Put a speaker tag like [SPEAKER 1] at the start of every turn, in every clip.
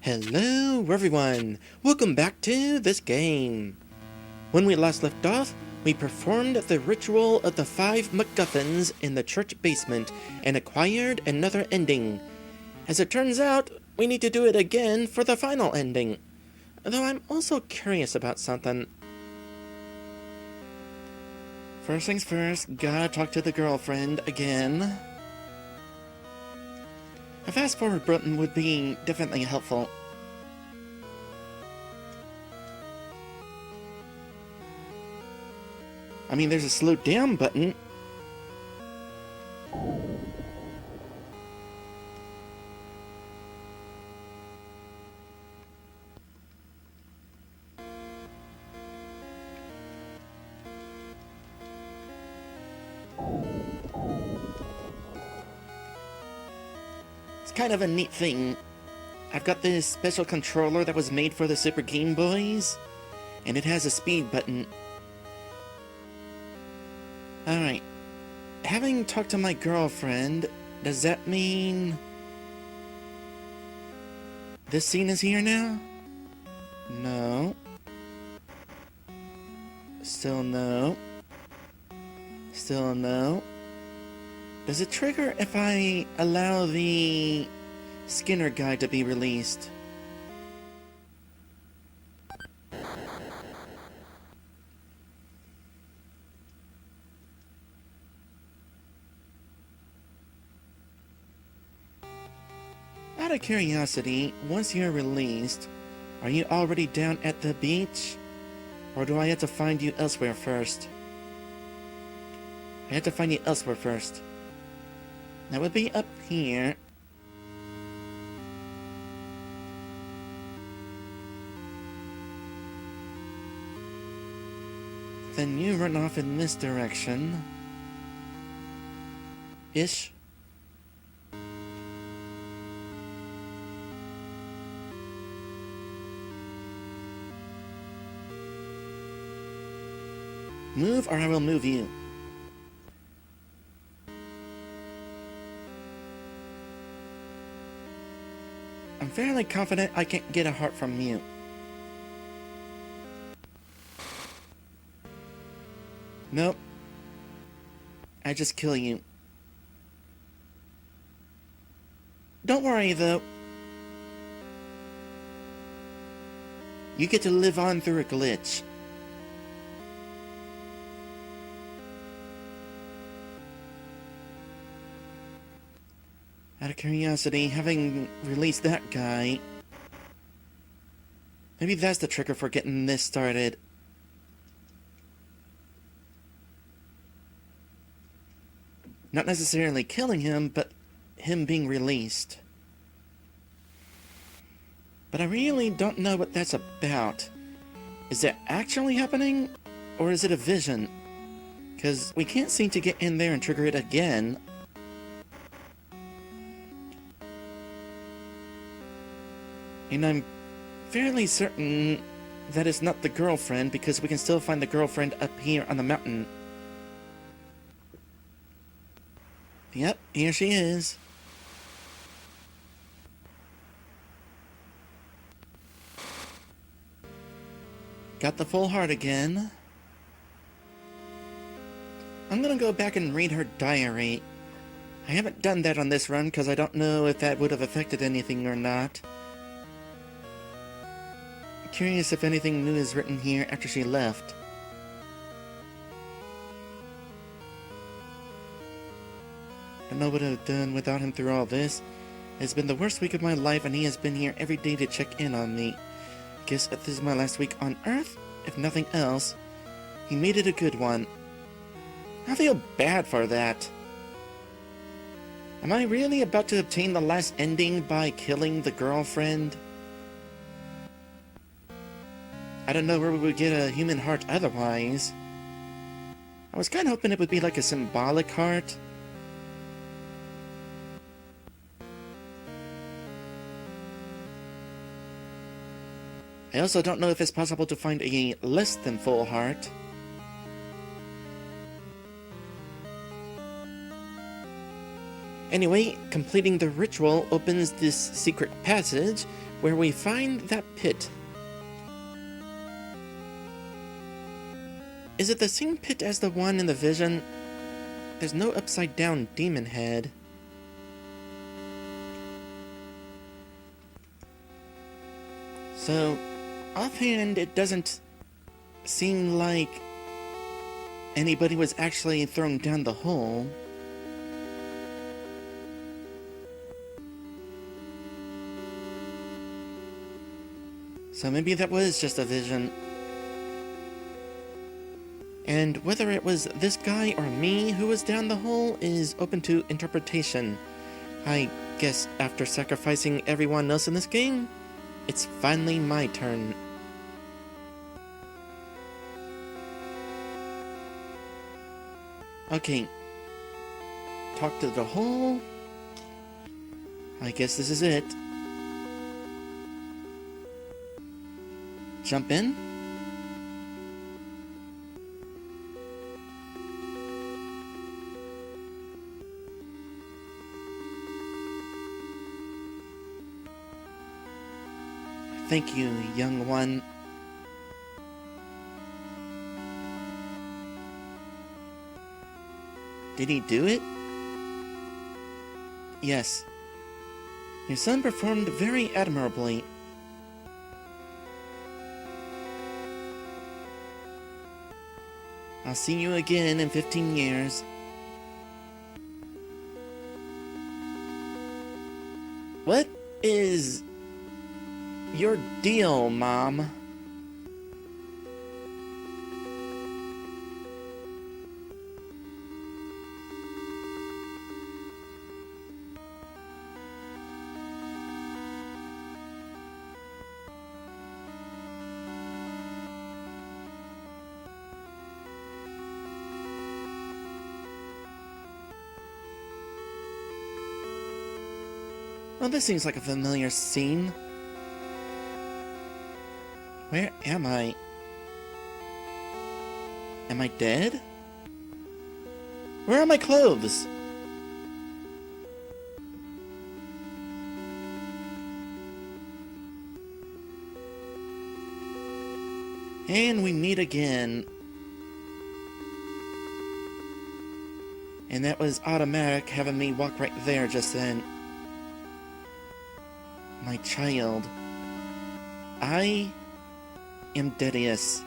[SPEAKER 1] Hello everyone! Welcome back to this game! When we last left off, we performed the ritual of the 5 MacGuffins in the church basement and acquired another ending. As it turns out, we need to do it again for the final ending. Though I'm also curious about something. First things first, gotta talk to the girlfriend again. A fast forward button would be definitely helpful. I mean, there's a slow down button. It's kind of a neat thing. I've got this special controller that was made for the Super Game Boys, and it has a speed button. Alright. Having talked to my girlfriend, does that mean this scene is here now? No. Still no. Still no. Does it trigger if I allow the Skinner guy to be released? Out of curiosity, once you're released, are you already down at the beach? Or do I have to find you elsewhere first? I have to find you elsewhere first. That would be up here. Then you run off in this direction. Ish. Move or I will move you. I'm fairly confident I can't get a heart from you. Nope. I just kill you. Don't worry though. You get to live on through a glitch. Out of curiosity, having released that guy, maybe that's the trigger for getting this started. Not necessarily killing him, but him being released. But I really don't know what that's about. Is that actually happening, or is it a vision? Because we can't seem to get in there and trigger it again. And I'm fairly certain that it's not the girlfriend, because we can still find the girlfriend up here on the mountain. Yep, here she is. Got the full heart again. I'm gonna go back and read her diary. I haven't done that on this run because I don't know if that would have affected anything or not. Curious if anything new is written here after she left. Don't know what I've done without him through all this. It's been the worst week of my life and he has been here every day to check in on me. Guess this is my last week on Earth, if nothing else. He made it a good one. I feel bad for that. Am I really about to obtain the last ending by killing the girlfriend? I don't know where we would get a human heart otherwise. I was kind of hoping it would be like a symbolic heart. I also don't know if it's possible to find a less than full heart. Anyway, completing the ritual opens this secret passage where we find that pit. Is it the same pit as the one in the vision? There's no upside-down demon head. So, offhand, it doesn't seem like anybody was actually thrown down the hole. So maybe that was just a vision. And whether it was this guy or me who was down the hole is open to interpretation. I guess after sacrificing everyone else in this game, it's finally my turn. Okay. Talk to the hole. I guess this is it. Jump in. Thank you, young one. Did he do it? Yes. Your son performed very admirably. I'll see you again in 15 years. What is your deal, Mom? Well, this seems like a familiar scene. Where am I? Am I dead? Where are my clothes? And we meet again. And that was automatic, having me walk right there just then. My child. I am Deadeus.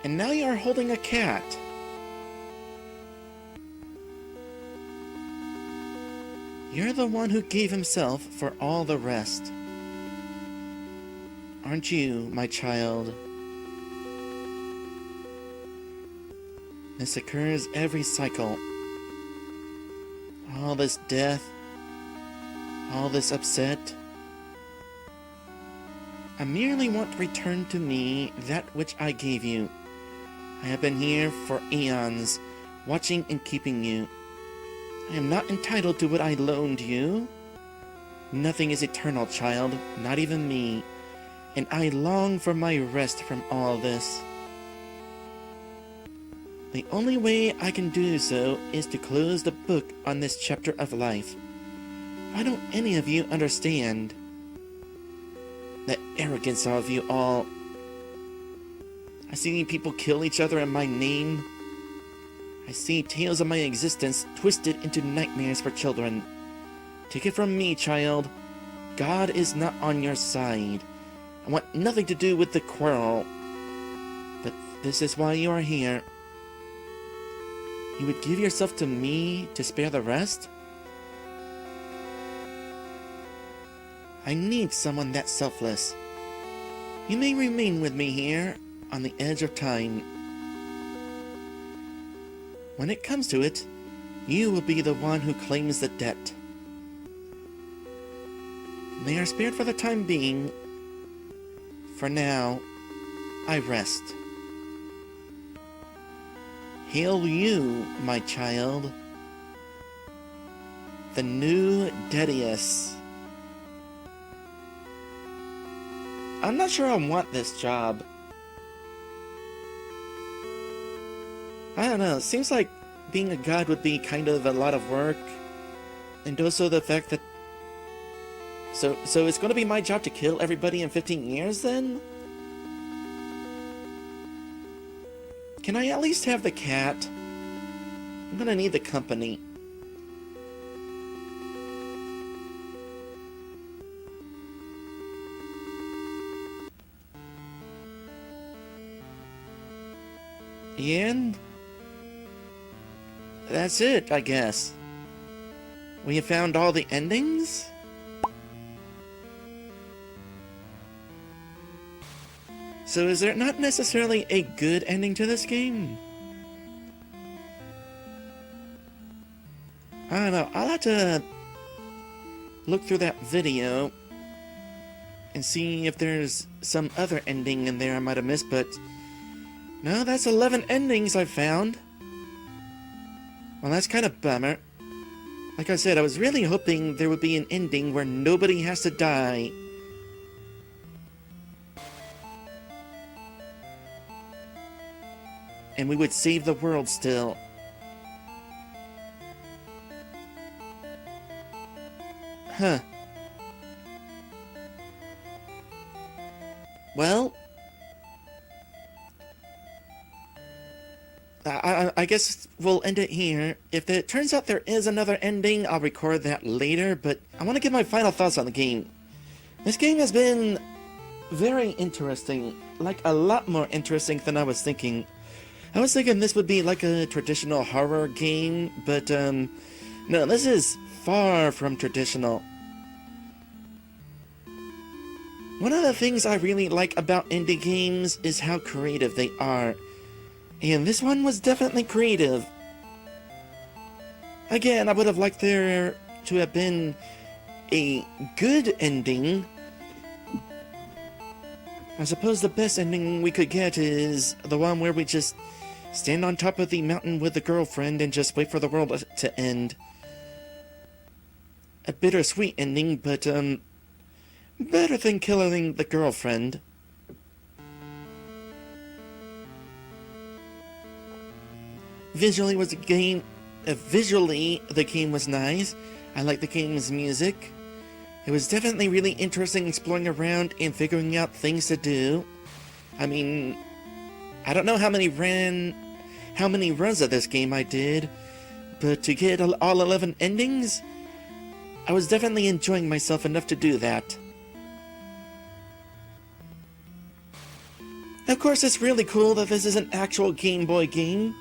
[SPEAKER 1] And now you are holding a cat. You're the one who gave himself for all the rest. Aren't you, my child? This occurs every cycle. All this death, all this upset. I merely want to return to me that which I gave you. I have been here for eons, watching and keeping you. I am not entitled to what I loaned you. Nothing is eternal, child, not even me. And I long for my rest from all this. The only way I can do so is to close the book on this chapter of life. Why don't any of you understand? The arrogance of you all. I see people kill each other in my name. I see tales of my existence twisted into nightmares for children. Take it from me, child. God is not on your side. I want nothing to do with the quarrel. But this is why you are here. You would give yourself to me to spare the rest? I need someone that selfless. You may remain with me here, on the edge of time. When it comes to it, you will be the one who claims the debt. They are spared for the time being. For now, I rest. Hail you, my child. The new Deadeus. I'm not sure I want this job. I don't know, it seems like being a god would be kind of a lot of work. And also the fact that... So it's gonna be my job to kill everybody in 15 years then? Can I at least have the cat? I'm gonna need the company. And that's it, I guess. We have found all the endings? So is there not necessarily a good ending to this game? I don't know, I'll have to look through that video and see if there's some other ending in there I might have missed, but no, that's 11 endings I've found. Well, that's kind of bummer. Like I said, I was really hoping there would be an ending where nobody has to die. And we would save the world still. Huh. Well, I guess we'll end it here. If it turns out there is another ending, I'll record that later, but I want to give my final thoughts on the game. This game has been very interesting, like a lot more interesting than I was thinking. I was thinking this would be like a traditional horror game, but no, this is far from traditional. One of the things I really like about indie games is how creative they are. And this one was definitely creative. Again, I would have liked there to have been a good ending. I suppose the best ending we could get is the one where we just stand on top of the mountain with the girlfriend and just wait for the world to end. A bittersweet ending, but better than killing the girlfriend. Visually, the game was nice. I liked the game's music. It was definitely really interesting exploring around and figuring out things to do. I mean, I don't know how many runs of this game I did, but to get all 11 endings, I was definitely enjoying myself enough to do that. Of course, it's really cool that this is an actual Game Boy game,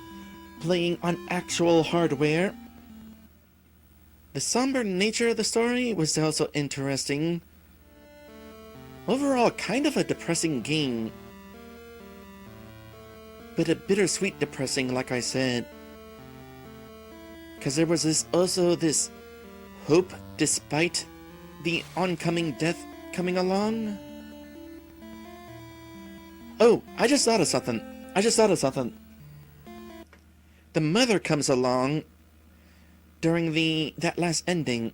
[SPEAKER 1] playing on actual hardware. The somber nature of the story was also interesting. Overall, kind of a depressing game. But a bittersweet depressing, like I said. Because there was also this hope despite the oncoming death coming along. Oh, I just thought of something. The mother comes along during that last ending.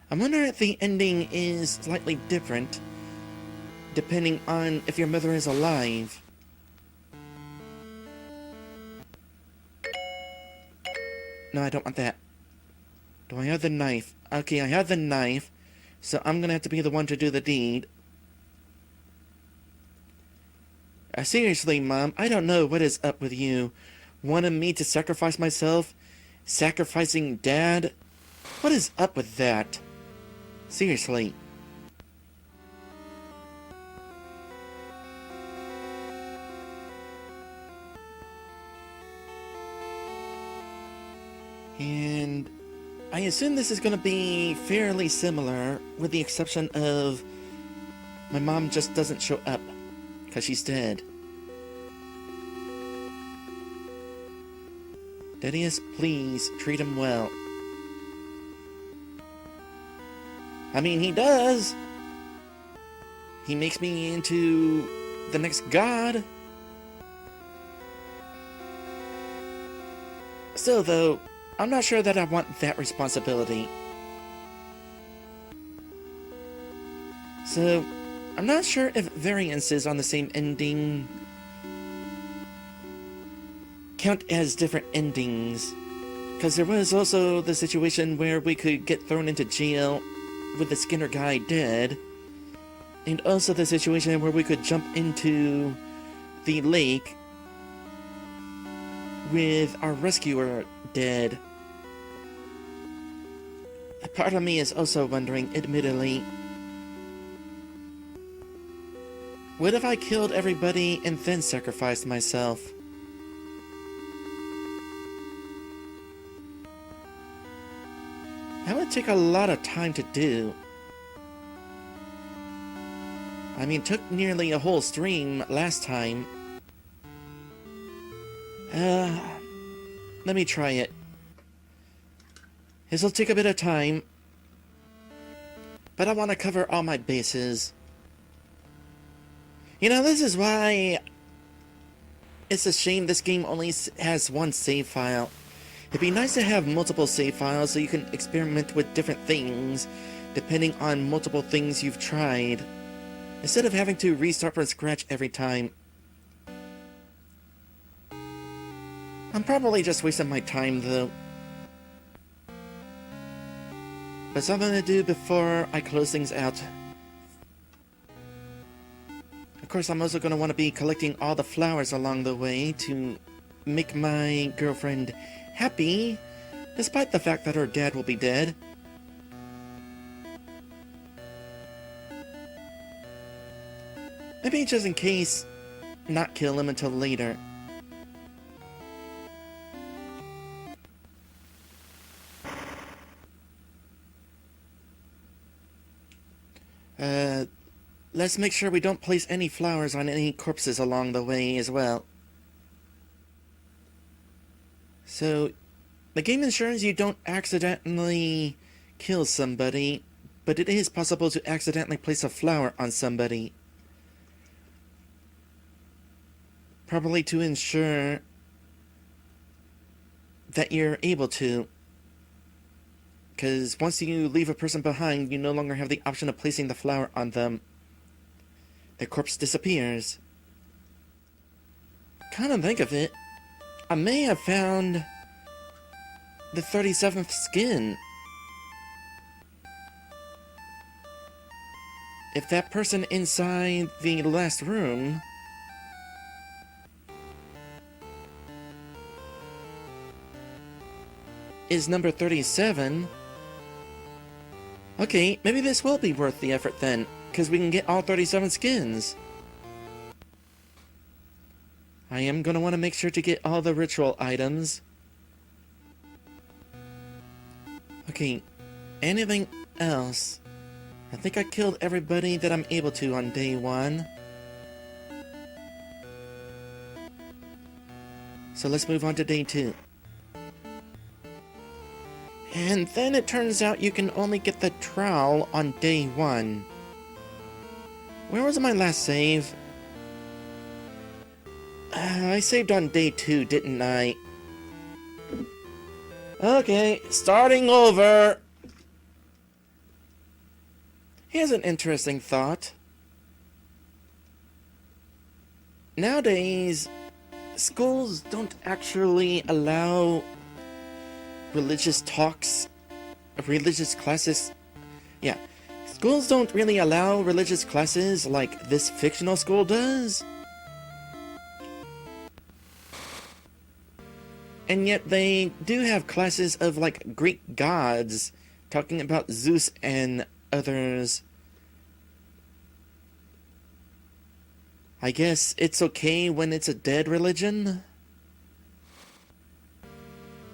[SPEAKER 1] I wonder if the ending is slightly different depending on if your mother is alive. No, I don't want that. Do I have the knife? Okay, I have the knife, so I'm gonna have to be the one to do the deed. Seriously, Mom, I don't know what is up with you. Wanting me to sacrifice myself? Sacrificing Dad? What is up with that? Seriously. And I assume this is going to be fairly similar, with the exception of my mom just doesn't show up. Because she's dead. Deadeus, please treat him well. I mean, he does. He makes me into the next god. Still, though, I'm not sure that I want that responsibility. So, I'm not sure if variances on the same ending count as different endings. Because there was also the situation where we could get thrown into jail with the Skinner guy dead. And also the situation where we could jump into the lake with our rescuer dead. A part of me is also wondering, admittedly, what if I killed everybody and then sacrificed myself? That would take a lot of time to do. I mean, it took nearly a whole stream last time. Let me try it. This'll take a bit of time, but I want to cover all my bases. You know, this is why it's a shame this game only has one save file. It'd be nice to have multiple save files so you can experiment with different things depending on multiple things you've tried, instead of having to restart from scratch every time. I'm probably just wasting my time though. But something to do before I close things out. Of course, I'm also going to want to be collecting all the flowers along the way to make my girlfriend happy, despite the fact that her dad will be dead. Maybe just in case, not kill him until later. Let's make sure we don't place any flowers on any corpses along the way as well. So, the game ensures you don't accidentally kill somebody, but it is possible to accidentally place a flower on somebody. Probably to ensure that you're able to. Because once you leave a person behind, you no longer have the option of placing the flower on them. Their corpse disappears. Come to think of it, I may have found the 37th skin. If that person inside the last room is number 37, okay, maybe this will be worth the effort then, because we can get all 37 skins. I am going to want to make sure to get all the ritual items. Okay, anything else? I think I killed everybody that I'm able to on day 1. So let's move on to day 2. And then it turns out you can only get the trowel on day 1. Where was my last save? I saved on day 2, didn't I? Okay, starting over. Here's an interesting thought. Nowadays, schools don't actually allow religious talks, religious classes. Yeah, schools don't really allow religious classes like this fictional school does. And yet they do have classes of like Greek gods, talking about Zeus and others. I guess it's okay when it's a dead religion?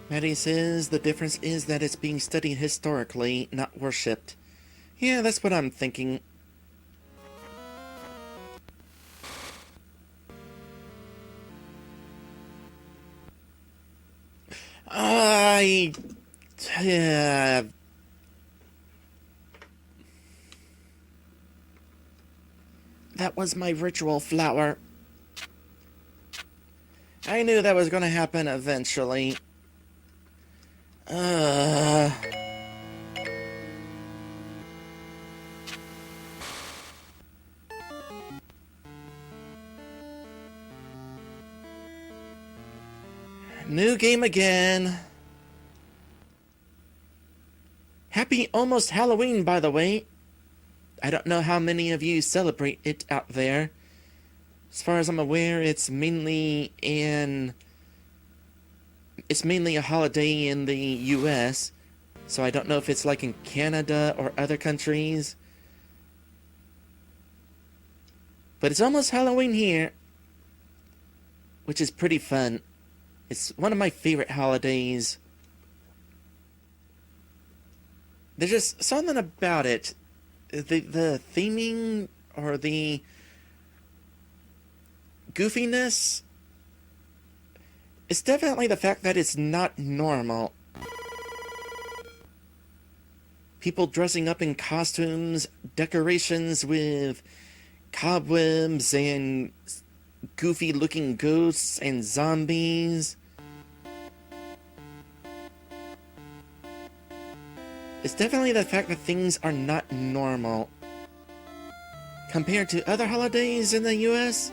[SPEAKER 1] Maddie says the difference is that it's being studied historically, not worshipped. Yeah, that's what I'm thinking. That was my ritual flower. I knew that was going to happen eventually. New game again. Happy almost Halloween, by the way. I don't know how many of you celebrate it out there. As far as I'm aware, it's mainly a holiday in the US. So I don't know if it's like in Canada or other countries. But it's almost Halloween here, which is pretty fun. It's one of my favorite holidays. There's just something about it. The theming or the goofiness. It's definitely the fact that it's not normal. People dressing up in costumes, decorations with cobwebs and goofy looking ghosts and zombies. It's definitely the fact that things are not normal. Compared to other holidays in the US,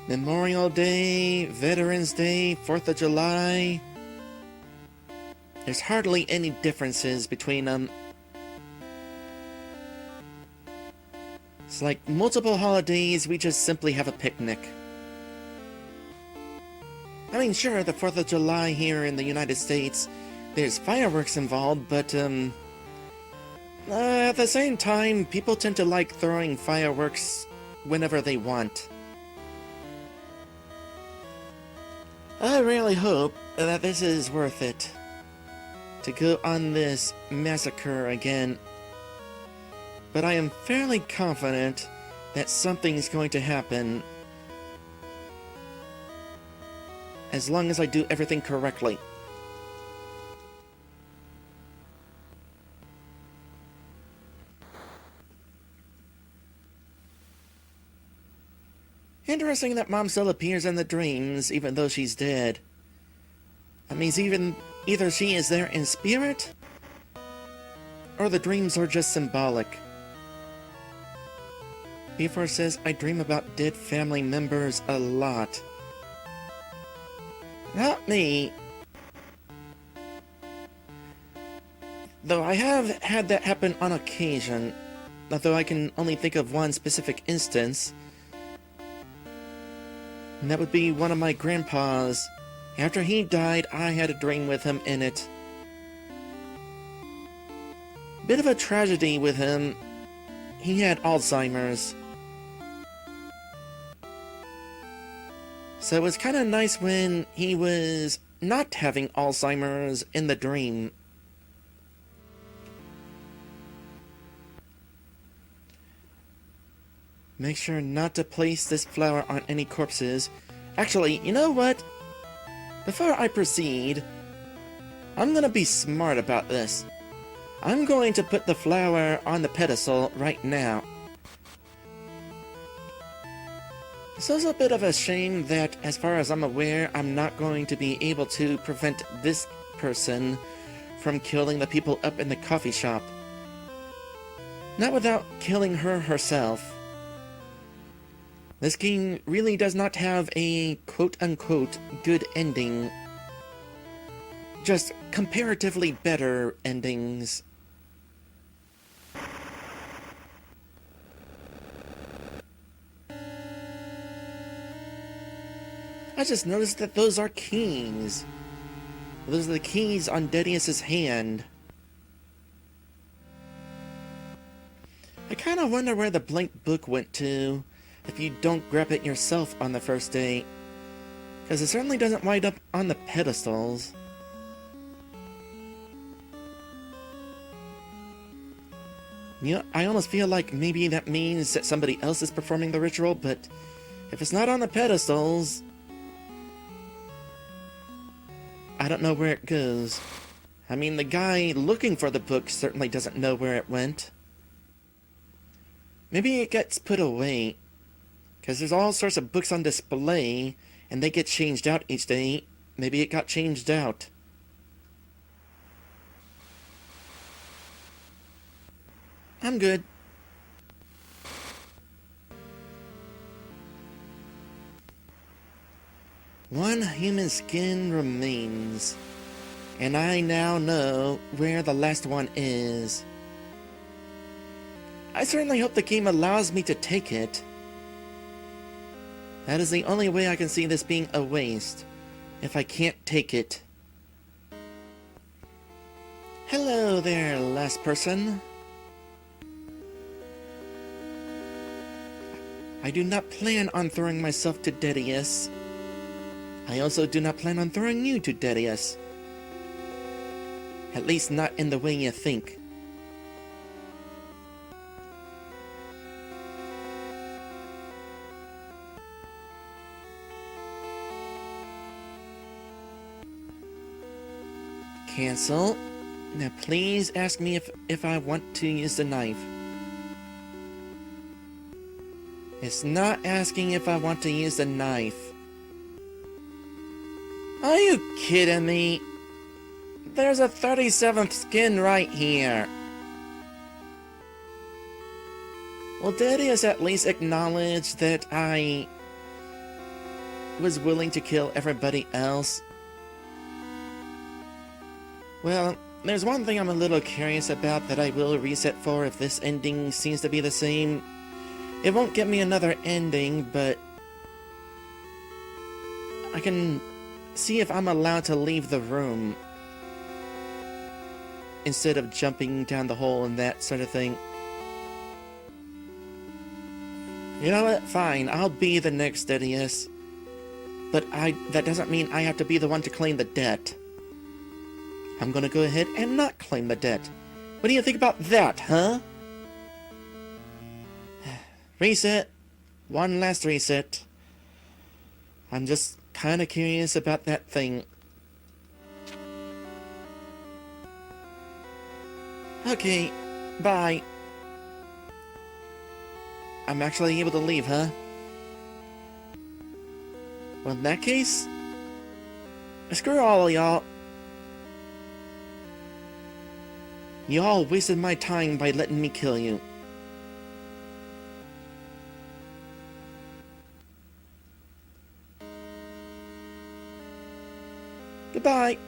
[SPEAKER 1] Memorial Day, Veterans Day, 4th of July, there's hardly any differences between them. It's like multiple holidays, we just simply have a picnic. I mean, sure, the 4th of July here in the United States, there's fireworks involved, but, at the same time, people tend to like throwing fireworks whenever they want. I really hope that this is worth it. To go on this massacre again. But I am fairly confident that something's going to happen. As long as I do everything correctly. Interesting that Mom still appears in the dreams, even though she's dead. That means either she is there in spirit, or the dreams are just symbolic. B4 says, I dream about dead family members a lot. Not me. Though I have had that happen on occasion, although I can only think of one specific instance. And that would be one of my grandpas. After he died, I had a dream with him in it. Bit of a tragedy with him. He had Alzheimer's. So it was kind of nice when he was not having Alzheimer's in the dream. Make sure not to place this flower on any corpses. Actually, you know what? Before I proceed, I'm gonna be smart about this. I'm going to put the flower on the pedestal right now. It's also a bit of a shame that, as far as I'm aware, I'm not going to be able to prevent this person from killing the people up in the coffee shop. Not without killing her herself. This game really does not have a quote-unquote good ending. Just comparatively better endings. I just noticed that those are keys. Those are the keys on Deadeus' hand. I kind of wonder where the blank book went to if you don't grab it yourself on the first day. Because it certainly doesn't wind up on the pedestals. You know, I almost feel like maybe that means that somebody else is performing the ritual, but if it's not on the pedestals, I don't know where it goes. I mean, the guy looking for the book certainly doesn't know where it went. Maybe it gets put away. Because there's all sorts of books on display, and they get changed out each day. Maybe it got changed out. I'm good. One human skin remains. And I now know where the last one is. I certainly hope the game allows me to take it. That is the only way I can see this being a waste, if I can't take it. Hello there, last person. I do not plan on throwing myself to Deadeus. I also do not plan on throwing you to Deadeus. At least not in the way you think. Cancel. Now please ask me if I want to use the knife. It's not asking if I want to use the knife. Are you kidding me? There's a 37th skin right here. Well, Deadeus at least acknowledged that I was willing to kill everybody else. Well, there's one thing I'm a little curious about that I will reset for if this ending seems to be the same. It won't get me another ending, but I can see if I'm allowed to leave the room instead of jumping down the hole and that sort of thing. You know what? Fine, I'll be the next Deadeus. But that doesn't mean I have to be the one to claim the debt. I'm gonna go ahead and not claim the debt. What do you think about that, huh? Reset. One last reset. I'm just kinda curious about that thing. Okay, bye. I'm actually able to leave, huh? Well, in that case, screw all of y'all. Y'all wasted my time by letting me kill you. Goodbye.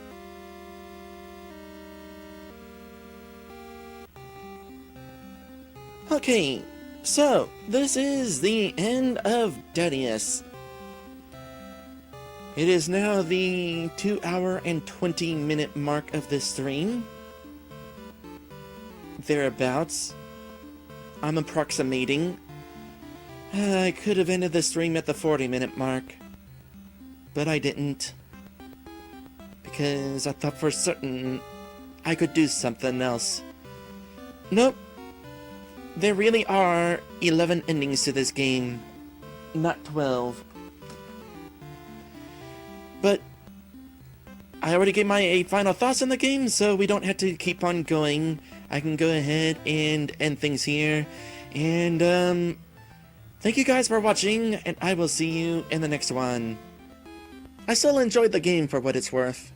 [SPEAKER 1] Okay, so this is the end of Deadeus. It is now the 2 hour and 20 minute mark of this stream. Thereabouts. I'm approximating. I could have ended the stream at the 40-minute mark, but I didn't. Because I thought for certain I could do something else. Nope. There really are 11 endings to this game, not 12. But I already gave my final thoughts on the game, so we don't have to keep on going. I can go ahead and end things here. And, thank you guys for watching, and I will see you in the next one. I still enjoyed the game for what it's worth.